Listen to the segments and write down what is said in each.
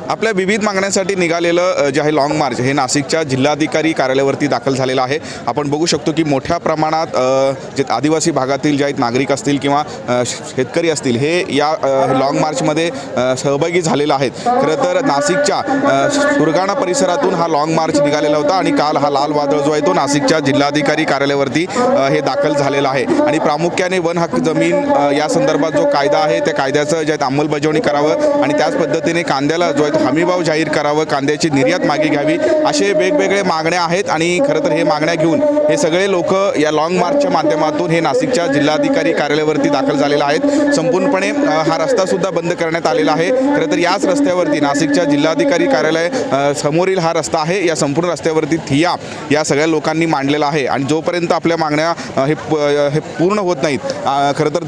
आपल्या विविध मागण्यांसाठी निघालेलं जे आहे लॉंग मार्च हे नाशिकच्या जिल्हाधिकारी कार्यालयावरती दाखल झालेलं आहे। आपण बघू शकतो की मोठ्या प्रमाणात जे आदिवासी भागातील जे आहेत नागरिक असतील किंवा शेतकरी असतील हे या लॉंग मार्चमध्ये सहभागी झालेले आहेत। खरं तर नाशिकच्या सुरगाणा परिसरातून हा लॉंग मार्च निघालेला होता आणि काल हा लाल वादळ जो आहे तो नाशिकच्या जिल्हाधिकारी कार्यालयावरती हे दाखल झालेला आहे आणि प्रामुख्याने वन हक्क जमीन या संदर्भात जो कायदा आहे त्या कायद्याचं जे अंमलबजावणी करावं आणि त्याच पद्धतीने कांद्याला जो आहे हमीभाव जाहीर करावं, कांद्याची निर्यात मागे घ्यावी, असे वेगवेगळे मागण्या आहेत। आणि खरं तर हे मागण्या घेऊन हे सगळे लोक या लॉंग मार्चच्या माध्यमातून हे नाशिकच्या जिल्हाधिकारी कार्यालयावरती दाखल झालेले आहेत। संपूर्णपणे हा रस्ता सुद्धा बंद करण्यात आलेला आहे। खरं तर याच रस्त्यावरती नाशिकच्या जिल्हाधिकारी कार्यालय समोरील हा रस्ता आहे, या संपूर्ण रस्त्यावरती ठिय्या या सगळ्या लोकांनी मांडलेला आहे आणि जोपर्यंत आपल्या मागण्या हे पूर्ण होत नाहीत खरं तर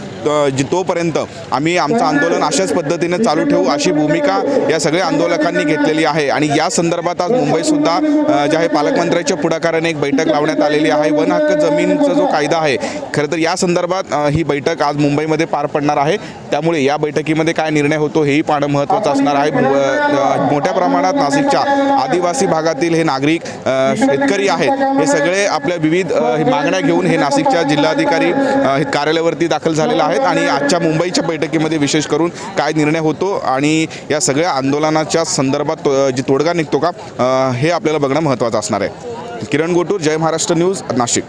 तोपर्यंत आम्ही आमचं आंदोलन अशाच पद्धतीने चालू ठेवू अशी भूमिका या सगळ्या आंदोलकांनी घेतलेली आहे। आणि या संदर्भात आज मुंबईत सुद्धा जे आहे पालकमंत्र्यांच्या पुढाकाराने एक बैठक लावण्यात आलेली आहे। वन हक्क जमीनचा जो कायदा आहे खरं तर या संदर्भात ही बैठक आज मुंबईमध्ये पार पडणार आहे। त्यामुळे या बैठकीमध्ये काय निर्णय होतो हेही पाहणं महत्त्वाचं असणार आहे। मोठ्या प्रमाणात नाशिकच्या आदिवासी भागातील हे नागरिक शेतकरी आहेत, हे सगळे आपल्या विविध मागण्या घेऊन हे नाशिकच्या जिल्हाधिकारी कार्यालयावरती दाखल झालेले आहेत आणि आजच्या मुंबईच्या बैठकीमध्ये विशेष करून काय निर्णय होतो आणि या सगळ्या आंदोलनाच्या संदर्भात जी तोडगा निघतो का हे आपल्याला बघणं महत्त्वाचं असणार आहे। किरण गोटूर, जय महाराष्ट्र न्यूज, नाशिक।